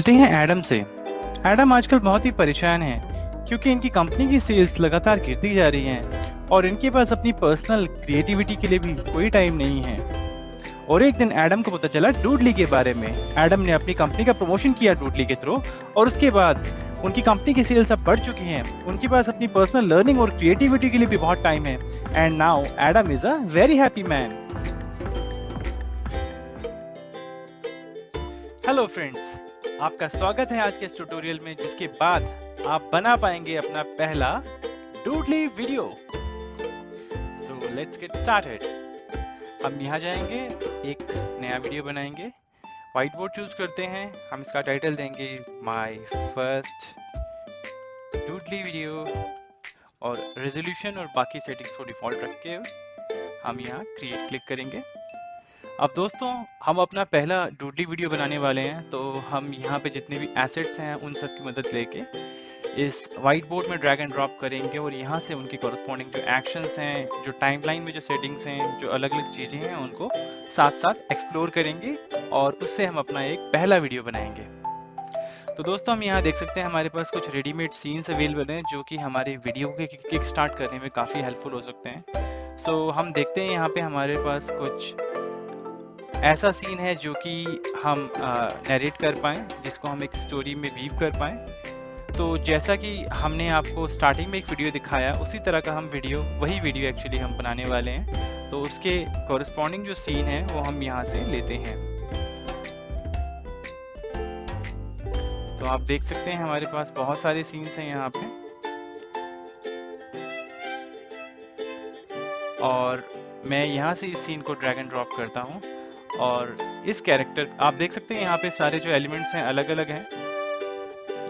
मिलते हैं एडम से। एडम आजकल बहुत ही परेशान है क्योंकि इनकी कंपनी की सेल्स लगातार गिरती जा रही हैं और इनके पास अपनी पर्सनल क्रिएटिविटी के लिए भी कोई टाइम नहीं है। और एक दिन एडम को पता चला डूडली के बारे में। एडम ने अपनी कंपनी का प्रमोशन किया डूडली के थ्रू और उसके बाद उनकी कंपनी की सेल्स अब बढ़ चुकी हैं। उनके पास अपनी पर्सनल लर्निंग और क्रिएटिविटी के लिए भी बहुत टाइम है। And now Adam is a very happy man. Hello friends, आपका स्वागत है आज के इस ट्यूटोरियल में जिसके बाद आप बना पाएंगे अपना पहला Doodly video. So let's get started. हम यहाँ जाएंगे, एक नया वीडियो बनाएंगे, व्हाइट बोर्ड चूज करते हैं। हम इसका टाइटल देंगे माय फर्स्ट डूडली वीडियो और रेजोल्यूशन और बाकी सेटिंग्स को डिफॉल्ट रख के हम यहाँ क्रिएट क्लिक करेंगे। अब दोस्तों, हम अपना पहला डूडली वीडियो बनाने वाले हैं, तो हम यहाँ पे जितने भी एसेट्स हैं उन सब की मदद लेके इस वाइट बोर्ड में ड्रैग एंड ड्रॉप करेंगे और यहाँ से उनकी कॉरस्पॉन्डिंग जो एक्शंस हैं, जो टाइमलाइन में जो सेटिंग्स हैं, जो अलग अलग चीज़ें हैं, उनको साथ साथ एक्सप्लोर करेंगे और उससे हम अपना एक पहला वीडियो बनाएंगे। तो दोस्तों, हम यहाँ देख सकते हैं हमारे पास कुछ रेडीमेड सीन्स अवेलेबल हैं जो कि हमारे वीडियो के किक स्टार्ट करने में काफ़ी हेल्पफुल हो सकते हैं। सो हम देखते हैं यहाँ पे हमारे पास कुछ ऐसा सीन है जो कि हम नरेट कर पाएँ, जिसको हम एक स्टोरी में वीव कर पाएँ। तो जैसा कि हमने आपको स्टार्टिंग में एक वीडियो दिखाया, उसी तरह का वही वीडियो एक्चुअली हम बनाने वाले हैं। तो उसके कॉरस्पॉन्डिंग जो सीन है वो हम यहाँ से लेते हैं। तो आप देख सकते हैं हमारे पास बहुत सारे सीन्स हैं यहाँ पे, और मैं यहाँ से इस सीन को ड्रैग एंड ड्रॉप करता हूँ और इस कैरेक्टर, आप देख सकते हैं यहाँ पे सारे जो एलिमेंट्स हैं अलग अलग हैं।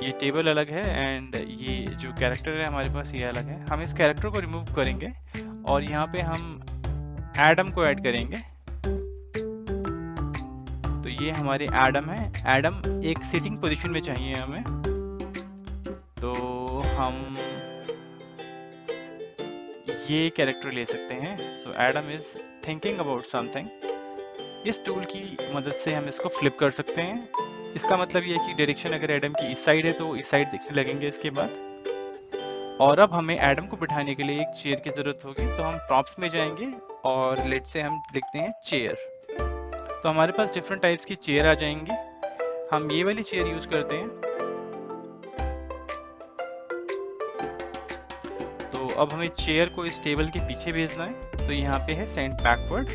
ये टेबल अलग है एंड ये जो कैरेक्टर है हमारे पास ये अलग है। हम इस कैरेक्टर को रिमूव करेंगे और यहाँ पे हम एडम को ऐड करेंगे। तो ये हमारे एडम है। एडम एक सिटिंग पोजीशन में चाहिए हमें, तो हम ये कैरेक्टर ले सकते हैं। So Adam is thinking about something. इस टूल की मदद से हम इसको फ्लिप कर सकते हैं। इसका मतलब ये है कि डायरेक्शन अगर एडम की इस साइड है तो इस साइड दिखने लगेंगे इसके बाद। और अब हमें एडम को बिठाने के लिए एक चेयर की ज़रूरत होगी, तो हम प्रॉप्स में जाएंगे और लेट से हम लिखते हैं चेयर। तो हमारे पास डिफरेंट टाइप्स की चेयर आ जाएंगी। हम ये वाली चेयर यूज़ करते हैं। तो अब हमें चेयर को इस टेबल के पीछे भेजना है, तो यहाँ पे है सेंड बैकवर्ड,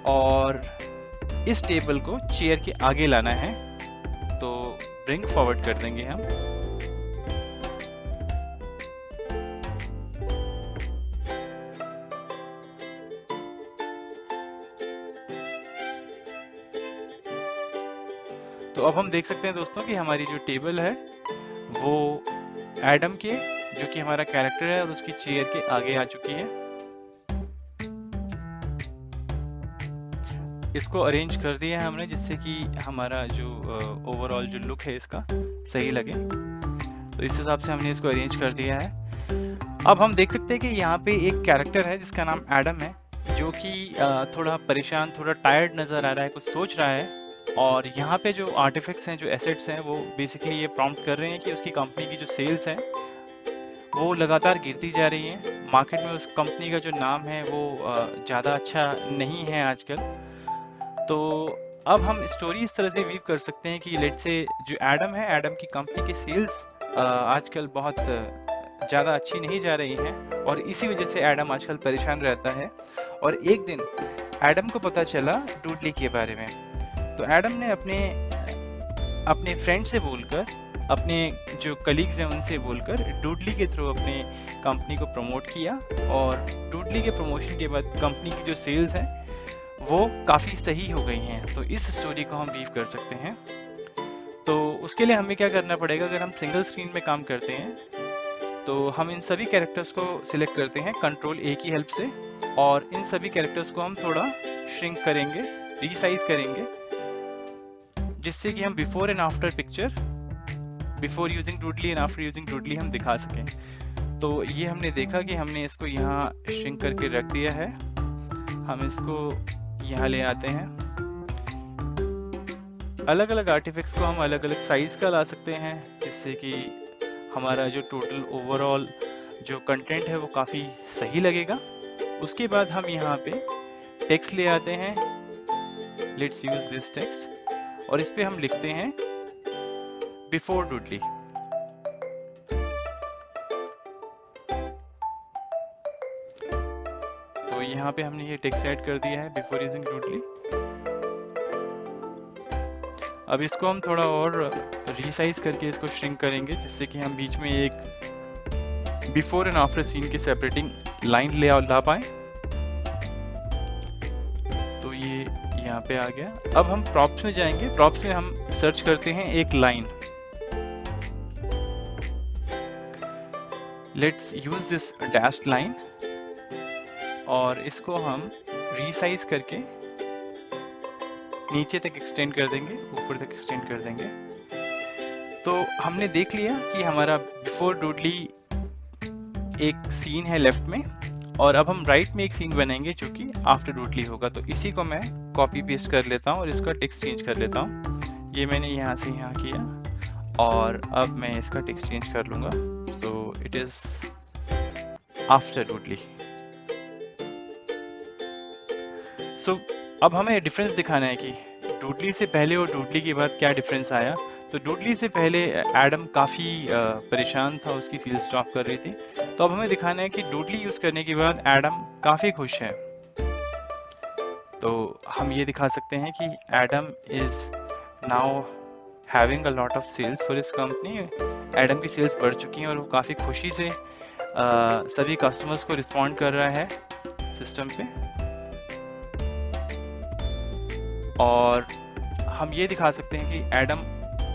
और इस टेबल को चेयर के आगे लाना है, तो ब्रिंग फॉरवर्ड कर देंगे हम। तो अब हम देख सकते हैं दोस्तों कि हमारी जो टेबल है वो एडम के, जो कि हमारा कैरेक्टर है, और उसकी चेयर के आगे आ चुकी है। इसको अरेंज कर दिया है हमने जिससे कि हमारा जो ओवरऑल जो लुक है इसका सही लगे। तो इस हिसाब से हमने इसको अरेंज कर दिया है। अब हम देख सकते हैं कि यहाँ पे एक कैरेक्टर है जिसका नाम एडम है, जो कि थोड़ा परेशान, थोड़ा टायर्ड नज़र आ रहा है, कुछ सोच रहा है। और यहाँ पे जो आर्टिफैक्ट्स हैं, जो एसेट्स हैं, वो बेसिकली ये प्रॉम्प्ट कर रहे हैं कि उसकी कंपनी की जो सेल्स हैं वो लगातार गिरती जा रही हैं। मार्केट में उस कंपनी का जो नाम है वो ज़्यादा अच्छा नहीं है आजकल। तो अब हम स्टोरी इस तरह से वीव कर सकते हैं कि लेट से जो एडम है, एडम की कंपनी की सेल्स आजकल बहुत ज़्यादा अच्छी नहीं जा रही हैं और इसी वजह से एडम आजकल परेशान रहता है। और एक दिन एडम को पता चला डूडली के बारे में। तो एडम ने अपने फ्रेंड से बोलकर, अपने जो कलीग्स हैं उनसे बोलकर डूडली के थ्रू अपने कंपनी को प्रमोट किया, और डूडली के प्रमोशन के बाद कंपनी की जो सेल्स हैं वो काफ़ी सही हो गई हैं। तो इस स्टोरी को हम वीव कर सकते हैं। तो उसके लिए हमें क्या करना पड़ेगा, अगर हम सिंगल स्क्रीन में काम करते हैं तो हम इन सभी कैरेक्टर्स को सिलेक्ट करते हैं कंट्रोल ए की हेल्प से, और इन सभी कैरेक्टर्स को हम थोड़ा श्रिंक करेंगे, रीसाइज करेंगे, जिससे कि हम before and after picture, before using Doodly and after using Doodly हम दिखा सकें। तो ये हमने देखा कि हमने इसको यहाँ श्रिंक करके रख दिया है। हम इसको यहाँ ले आते हैं अलग अलग आर्टिफैक्ट्स को हम अलग अलग साइज का ला सकते हैं, जिससे कि हमारा जो टोटल ओवरऑल जो कंटेंट है वो काफ़ी सही लगेगा। उसके बाद हम यहाँ पे टेक्स्ट ले आते हैं, लेट्स यूज दिस टेक्स्ट, और इस पे हम लिखते हैं बिफोर डूडली। तो यहाँ पे हमने ये टेक्स्ट ऐड कर दिया है बिफोर यूजिंग डूडली। अब इसको हम थोड़ा और रीसाइज करके इसको श्रिंक करेंगे, जिससे कि हम बीच में एक बिफोर एंड आफ्टर सीन की सेपरेटिंग लाइन ला पाए। तो ये यहाँ पे आ गया। अब हम प्रॉप्स में जाएंगे। प्रॉप्स में हम सर्च करते हैं एक line, let's use this dashed line, और इसको हम रीसाइज करके नीचे तक एक्सटेंड कर देंगे, ऊपर तक एक्सटेंड कर देंगे। तो हमने देख लिया कि हमारा बिफोर डूडली एक सीन है लेफ्ट में, और अब हम राइट में एक सीन बनाएंगे जो कि आफ्टर डूडली होगा। तो इसी को मैं कॉपी पेस्ट कर लेता हूँ और इसका टेक्स्ट चेंज कर लेता हूँ। ये मैंने यहाँ से यहाँ किया, और अब मैं इसका टेक्स्ट चेंज कर लूँगा। So it is after Doodly. So अब हमें डिफरेंस दिखाना है कि डूडली से पहले और डूडली के बाद क्या डिफरेंस आया। तो डूडली से पहले एडम काफ़ी परेशान था, उसकी सेल्स ड्रॉप कर रही थी। तो अब हमें दिखाना है कि डूडली यूज़ करने के बाद एडम काफ़ी खुश है। तो हम ये दिखा सकते हैं कि Adam is now having a lot of sales for his company. Adam की सेल्स बढ़ चुकी हैं और वो काफ़ी खुशी से सभी कस्टमर्स को रिस्पॉन्ड कर रहा है सिस्टम पे। और हम ये दिखा सकते हैं कि एडम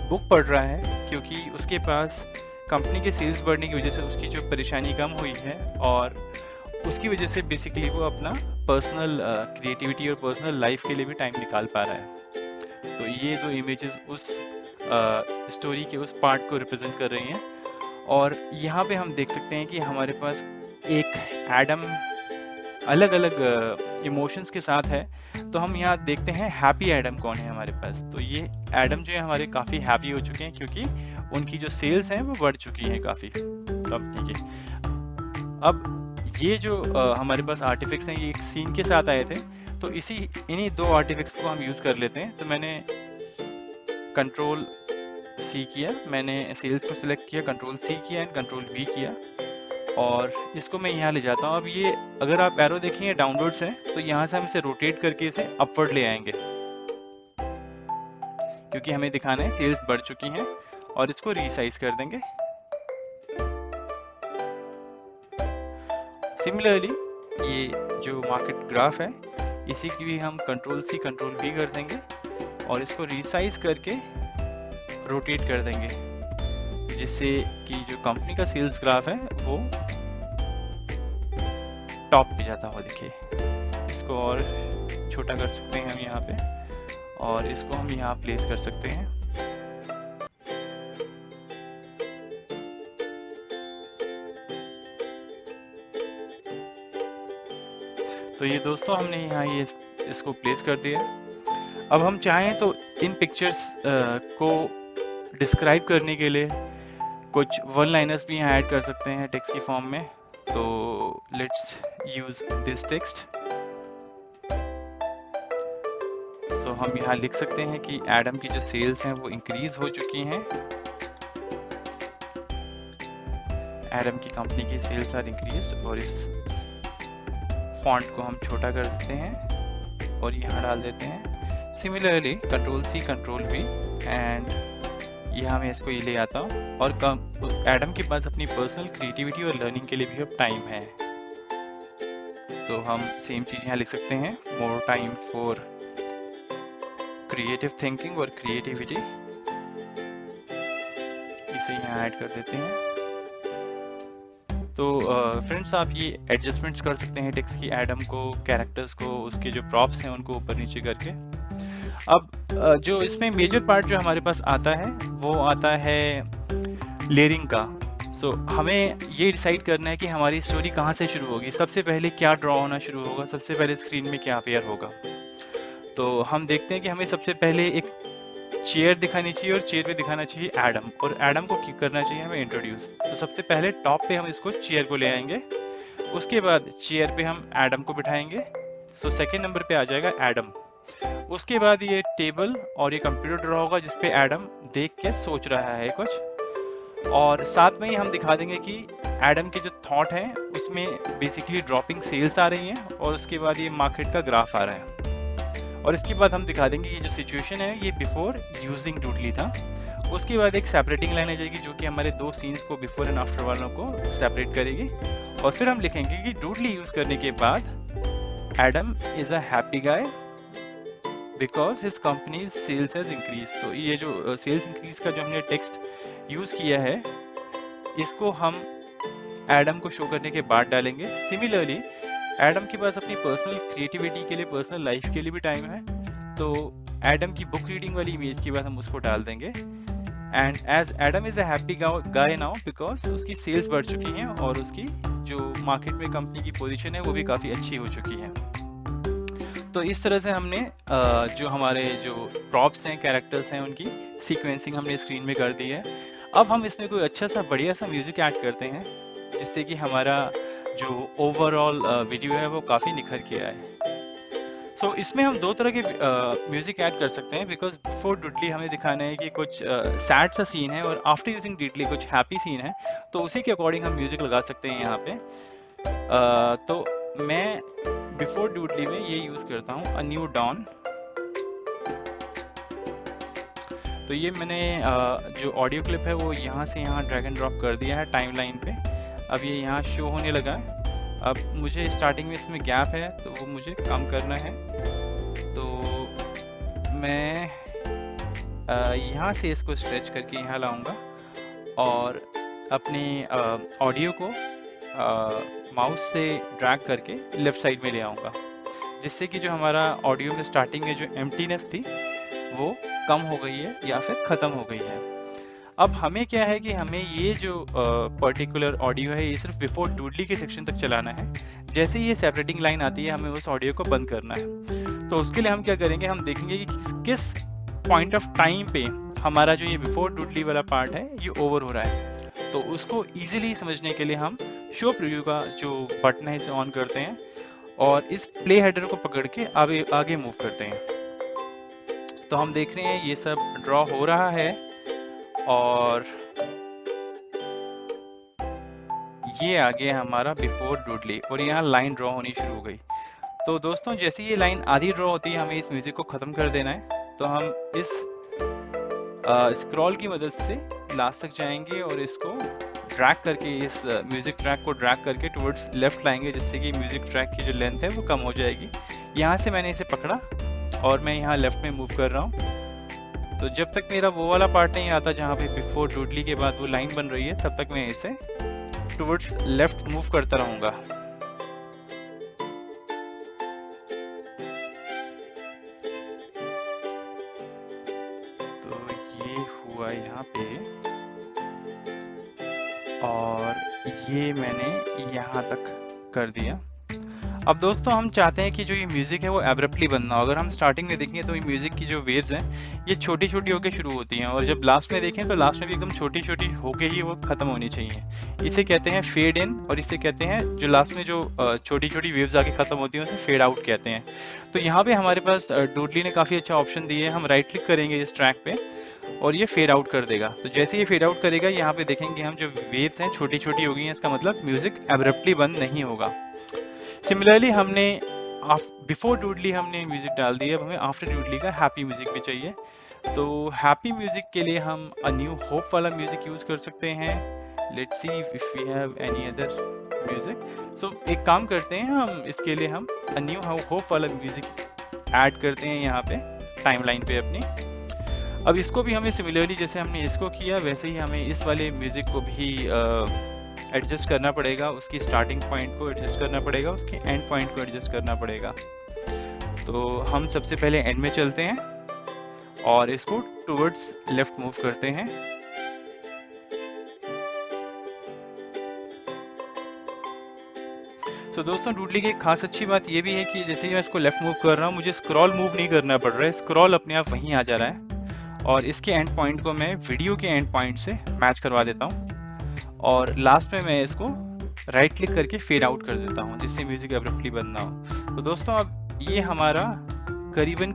बुक पढ़ रहा है, क्योंकि उसके पास कंपनी के सेल्स बढ़ने की वजह से उसकी जो परेशानी कम हुई है, और उसकी वजह से बेसिकली वो अपना पर्सनल क्रिएटिविटी और पर्सनल लाइफ के लिए भी टाइम निकाल पा रहा है। तो ये दो इमेजेस उस स्टोरी के उस पार्ट को रिप्रेजेंट कर रही हैं। और यहाँ पे हम देख सकते हैं कि हमारे पास एक एडम अलग अलग इमोशंस के साथ है। तो हम यहाँ देखते हैं हैप्पी एडम कौन है हमारे पास। तो ये एडम जो है हमारे काफ़ी हैप्पी हो चुके हैं, क्योंकि उनकी जो सेल्स हैं वो बढ़ चुकी हैं काफ़ी कंपनी की। अब ये जो हमारे पास आर्टिफैक्ट्स हैं, ये एक सीन के साथ आए थे। तो इन्हीं दो आर्टिफैक्ट्स को हम यूज़ कर लेते हैं। तो मैंने कंट्रोल C किया, मैंने सेल्स को सिलेक्ट किया, कंट्रोल C किया एंड कंट्रोल V किया, और इसको मैं यहाँ ले जाता हूँ। अब ये अगर आप एरो देखेंगे डाउनवर्ड्स है, तो यहाँ से हम इसे रोटेट करके इसे अपवर्ड ले आएंगे, क्योंकि हमें दिखाना है सेल्स बढ़ चुकी हैं, और इसको रीसाइज कर देंगे। सिमिलरली ये जो मार्केट ग्राफ है, इसी की भी हम कंट्रोल C कंट्रोल V कर देंगे, और इसको रीसाइज करके रोटेट कर देंगे, जिससे कि जो कंपनी का सेल्स ग्राफ है वो टॉप पे जाता हुआ दिखे। इसको और छोटा कर सकते हैं हम यहाँ पे, और इसको हम यहाँ प्लेस कर सकते हैं। तो ये दोस्तों हमने यहाँ ये इसको प्लेस कर दिया। अब हम चाहें तो इन पिक्चर्स को डिस्क्राइब करने के लिए कुछ वन लाइनर्स भी यहाँ ऐड कर सकते हैं टेक्स्ट की फॉर्म में। तो लेट्स यूज दिस टेक्स्ट। सो हम यहाँ लिख सकते हैं कि एडम की जो सेल्स हैं वो इंक्रीज हो चुकी हैं। एडम की कंपनी की सेल्स आर इंक्रीज्ड, और इस फॉन्ट को हम छोटा कर देते हैं और यहाँ डाल देते हैं। Similarly control C control V, and यहाँ मैं इसको ये ले आता हूँ। और एडम के पास अपनी पर्सनल क्रिएटिविटी और लर्निंग के लिए भी अब टाइम है। तो हम सेम चीज़ यहाँ लिख सकते हैं, more time for creative thinking और क्रिएटिविटी, इसे यहाँ ऐड कर देते हैं। तो फ्रेंड्स आप ये एडजस्टमेंट्स कर सकते हैं टेक्स्ट की, एडम को, कैरेक्टर्स को, उसके जो प्रॉप्स हैं उनको ऊपर नीचे करके। अब जो इसमें मेजर पार्ट जो हमारे पास आता है वो आता है लेयरिंग का। सो हमें ये डिसाइड करना है कि हमारी स्टोरी कहाँ से शुरू होगी, सबसे पहले क्या ड्रॉ होना शुरू होगा, सबसे पहले स्क्रीन में क्या अपीयर होगा। तो हम देखते हैं कि हमें सबसे पहले एक चेयर दिखानी चाहिए और चेयर पे दिखाना चाहिए एडम, और एडम को करना चाहिए हमें इंट्रोड्यूस। तो सबसे पहले टॉप पे हम इसको चेयर को ले आएंगे, उसके बाद चेयर पे हम एडम को बिठाएंगे। सो सेकेंड नंबर पे आ जाएगा एडम। उसके बाद ये टेबल और ये कंप्यूटर ड्रॉ होगा जिसपे एडम देख के सोच रहा है कुछ, और साथ में ही हम दिखा देंगे कि एडम के जो थॉट हैं उसमें बेसिकली ड्रॉपिंग सेल्स आ रही हैं, और उसके बाद ये मार्केट का ग्राफ आ रहा है। और इसके बाद हम दिखा देंगे ये जो सिचुएशन है ये बिफोर यूजिंग डूडली था। उसके बाद एक सेपरेटिंग लाइन आ जाएगी जो कि हमारे दो सीन्स को बिफोर एंड आफ्टर वालों को सेपरेट करेगी, और फिर हम लिखेंगे कि डूडली यूज करने के बाद Adam is a happy guy because his company's sales has increase. तो ये जो सेल्स इंक्रीज का जो हमने टेक्स्ट यूज किया है इसको हम एडम को शो करने के बाद डालेंगे। सिमिलरली एडम के पास अपनी पर्सनल क्रिएटिविटी के लिए, पर्सनल लाइफ के लिए भी टाइम है, तो एडम की बुक रीडिंग वाली इमेज के बाद हम उसको डाल देंगे। And as Adam is a happy guy now because उसकी सेल्स बढ़ चुकी हैं और उसकी जो मार्केट में कंपनी की पोजीशन है वो भी काफ़ी अच्छी हो चुकी है। तो इस तरह से हमने जो हमारे जो प्रॉप्स हैं, कैरेक्टर्स हैं, उनकी सीक्वेंसिंग हमने स्क्रीन में कर दी है। अब हम इसमें कोई अच्छा सा बढ़िया सा म्यूजिक ऐड करते हैं जिससे कि हमारा जो ओवरऑल वीडियो है वो काफ़ी निखर के आए। सो इसमें हम दो तरह के म्यूजिक ऐड कर सकते हैं, बिकॉज बिफोर डूडली हमें दिखाना है कि कुछ सैड सा सीन है और आफ्टर यूजिंग डूडली कुछ हैप्पी सीन है, तो उसी के अकॉर्डिंग हम म्यूजिक लगा सकते हैं यहाँ पे। तो मैं बिफोर डूडली में ये यूज करता हूँ अ न्यू डॉन। तो ये मैंने जो ऑडियो क्लिप है वो यहाँ से यहाँ ड्रैग एंड ड्रॉप कर दिया है टाइमलाइन पे। अब ये यहाँ शो होने लगा है। अब मुझे स्टार्टिंग में इसमें गैप है तो वो मुझे कम करना है, तो मैं यहाँ से इसको स्ट्रेच करके यहाँ लाऊंगा और अपने ऑडियो को माउस से ड्रैग करके लेफ़्ट साइड में ले आऊँगा, जिससे कि जो हमारा ऑडियो में स्टार्टिंग में जो एम्प्टीनेस थी वो कम हो गई है या फिर ख़त्म हो गई है। अब हमें क्या है कि हमें ये जो पर्टिकुलर ऑडियो है ये सिर्फ बिफोर डूडली के सेक्शन तक चलाना है। जैसे ही ये सेपरेटिंग लाइन आती है हमें उस ऑडियो को बंद करना है। तो उसके लिए हम क्या करेंगे, हम देखेंगे कि किस पॉइंट ऑफ टाइम पे हमारा जो ये बिफोर डूडली वाला पार्ट है ये ओवर हो रहा है। तो उसको ईजिली समझने के लिए हम शो प्रीव्यू का जो बटन है इसे ऑन करते हैं और इस प्ले हेडर को पकड़ के आगे मूव करते हैं। तो हम देख रहे हैं ये सब ड्रॉ हो रहा है और ये आ गया हमारा बिफोर डूडली और यहाँ लाइन ड्रॉ होनी शुरू हो गई। तो दोस्तों जैसे ये लाइन आधी ड्रॉ होती है हमें इस म्यूजिक को ख़त्म कर देना है। तो हम इस स्क्रॉल की मदद से लास्ट तक जाएंगे और इसको ड्रैग करके, इस म्यूजिक ट्रैक को ड्रैग करके टुवर्ड्स लेफ्ट लाएंगे, जिससे कि म्यूजिक ट्रैक की जो लेंथ है वो कम हो जाएगी। यहाँ से मैंने इसे पकड़ा और मैं यहाँ लेफ्ट में मूव कर रहा हूँ। तो जब तक मेरा वो वाला पार्ट नहीं आता जहाँ पे बिफोर डूडली के बाद वो लाइन बन रही है, तब तक मैं इसे टुवर्ड्स लेफ्ट मूव करता रहूँगा। तो ये हुआ यहाँ पे और ये मैंने यहाँ तक कर दिया। अब दोस्तों हम चाहते हैं कि जो ये म्यूज़िक है वो एब्रप्टली बनना हो। अगर हम स्टार्टिंग में देखें तो ये म्यूज़िक की जो वेव्स हैं ये छोटी छोटी होकर शुरू होती हैं और जब लास्ट में देखें तो लास्ट में भी एकदम छोटी छोटी होके ही वो ख़त्म होनी चाहिए। इसे कहते हैं फेड इन और इसे कहते हैं जो लास्ट में जो छोटी छोटी वेव्स आके ख़त्म होती हैं उसे फेड आउट कहते हैं। तो यहाँ पे हमारे पास डूडली ने काफ़ी अच्छा ऑप्शन दिए है। हम राइट क्लिक करेंगे इस ट्रैक पे और ये फेड आउट कर देगा। तो जैसे ये फेड आउट करेगा यहाँ पे देखेंगे हम जो वेव्स हैं छोटी छोटी हो गई हैं, इसका मतलब म्यूज़िक एब्रप्टली बंद नहीं होगा। सिमिलरली हमने बिफोर डूडली हमने म्यूजिक डाल दिया, अब हमें आफ्टर डूडली का हैप्पी म्यूजिक भी चाहिए। तो हैप्पी म्यूजिक के लिए हम अ न्यू होप वाला म्यूजिक यूज कर सकते हैं। Let's see if we have any other music. So एक काम करते हैं, हम इसके लिए हम अ न्यू होप वाला म्यूजिक ऐड करते हैं यहाँ पे टाइमलाइन पे अपनी। अब इसको भी हमें सिमिलरली जैसे हमने इसको किया वैसे ही हमें इस वाले म्यूजिक को भी एडजस्ट करना पड़ेगा। उसकी स्टार्टिंग पॉइंट को एडजस्ट करना पड़ेगा, उसके एंड पॉइंट को एडजस्ट करना पड़ेगा। तो हम सबसे पहले एंड में चलते हैं और इसको टुवर्ड्स लेफ्ट मूव करते हैं। तो दोस्तों डूडली की एक खास अच्छी बात ये भी है कि जैसे ही मैं इसको लेफ्ट मूव कर रहा हूँ मुझे स्क्रॉल मूव नहीं करना पड़ रहा है, स्क्रॉल अपने आप वहीं आ जा रहा है और इसके एंड पॉइंट को मैं वीडियो के एंड पॉइंट से मैच करवा देता हूँ और लास्ट में मैं इसको राइट क्लिक करके फेड आउट कर देता हूँ जिससे म्यूजिक अब्रप्टली बंद ना हो। तो दोस्तों अब ये हमारा करीबन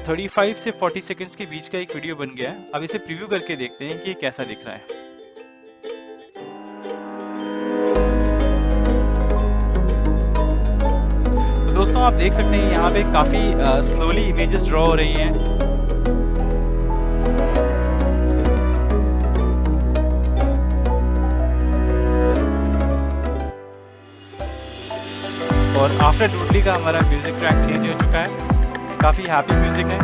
35 से 40 सेकंड्स के बीच का एक वीडियो बन गया है। अब इसे प्रीव्यू करके देखते हैं कि ये कैसा दिख रहा है। तो दोस्तों आप देख सकते हैं यहाँ पे काफी स्लोली इमेजेस ड्रॉ हो रही हैं। और आफ्टर डूडली का हमारा म्यूजिक ट्रैक चेंज हो चुका है, काफी हैप्पी म्यूजिक है।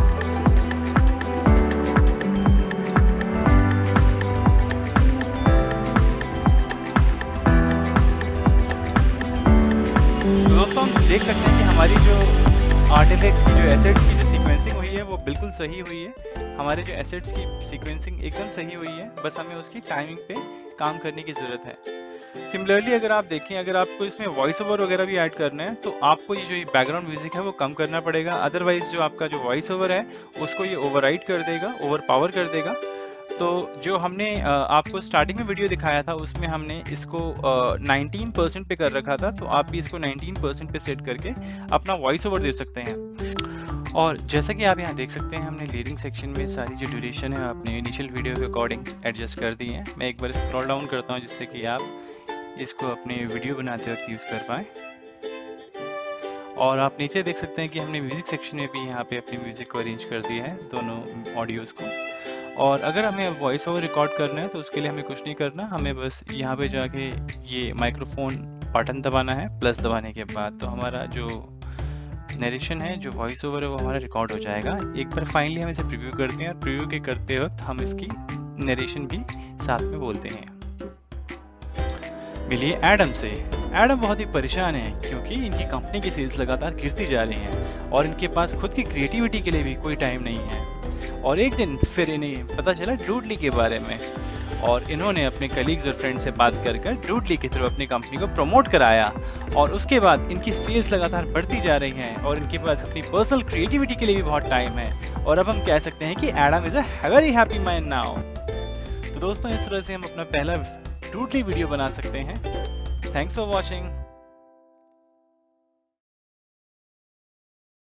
तो दोस्तों हम देख सकते हैं कि हमारी जो आर्टिफैक्ट्स की जो एसेट्स की जो सीक्वेंसिंग हुई है वो बिल्कुल सही हुई है। हमारे जो एसेट्स की सीक्वेंसिंग एकदम सही हुई है, बस हमें उसकी टाइमिंग पे काम करने की जरूरत है। सिमिलरली अगर आप देखें, अगर आपको इसमें वॉइस ओवर वगैरह भी ऐड करना है तो आपको ये जो बैकग्राउंड म्यूजिक है वो कम करना पड़ेगा, अदरवाइज जो आपका जो वॉइस ओवर है उसको ये ओवरराइड कर देगा, ओवर पावर कर देगा। तो जो हमने आपको स्टार्टिंग में वीडियो दिखाया था उसमें हमने इसको 19% पे कर रखा था, तो आप भी इसको 19% पे सेट करके अपना वॉइस ओवर दे सकते हैं। और जैसा कि आप यहाँ देख सकते हैं हमने लीडिंग सेक्शन में सारी जो ड्यूरेशन है अपने इनिशियल वीडियो के अकॉर्डिंग एडजस्ट कर दी है। मैं एक बार स्क्रॉल डाउन करता हूँ जिससे कि आप इसको अपने वीडियो बनाते वक्त यूज़ कर पाएँ। और आप नीचे देख सकते हैं कि हमने म्यूज़िक सेक्शन में भी यहाँ पे अपनी म्यूज़िक को अरेंज कर दिया है, दोनों ऑडियोज़ को। और अगर हमें वॉइस ओवर रिकॉर्ड करना है तो उसके लिए हमें कुछ नहीं करना, हमें बस यहाँ पे जाके ये माइक्रोफोन बटन दबाना है, प्लस दबाने के बाद तो हमारा जो नरेशन है, जो वॉइस ओवर है वो हमारा रिकॉर्ड हो जाएगा। एक बार फाइनली हम इसे प्रीव्यू करते हैं और प्रीव्यू के करते वक्त हम इसकी नरेशन भी साथ में बोलते हैं। मिलिए एडम से। एडम बहुत ही परेशान है क्योंकि इनकी कंपनी की सेल्स लगातार गिरती जा रही हैं और इनके पास खुद की क्रिएटिविटी के लिए भी कोई टाइम नहीं है। और एक दिन फिर इन्हें पता चला डूडली के बारे में और इन्होंने अपने कलीग्स और फ्रेंड से बात कर डूडली के थ्रू अपनी कंपनी को प्रमोट कराया और उसके बाद इनकी सेल्स लगातार बढ़ती जा रही हैं और इनके पास अपनी पर्सनल क्रिएटिविटी के लिए भी बहुत टाइम है। और अब हम कह सकते हैं कि Adam is a very happy man now. तो दोस्तों इस तरह से हम अपना पहला डूडली वीडियो बना सकते हैं। Thanks for watching.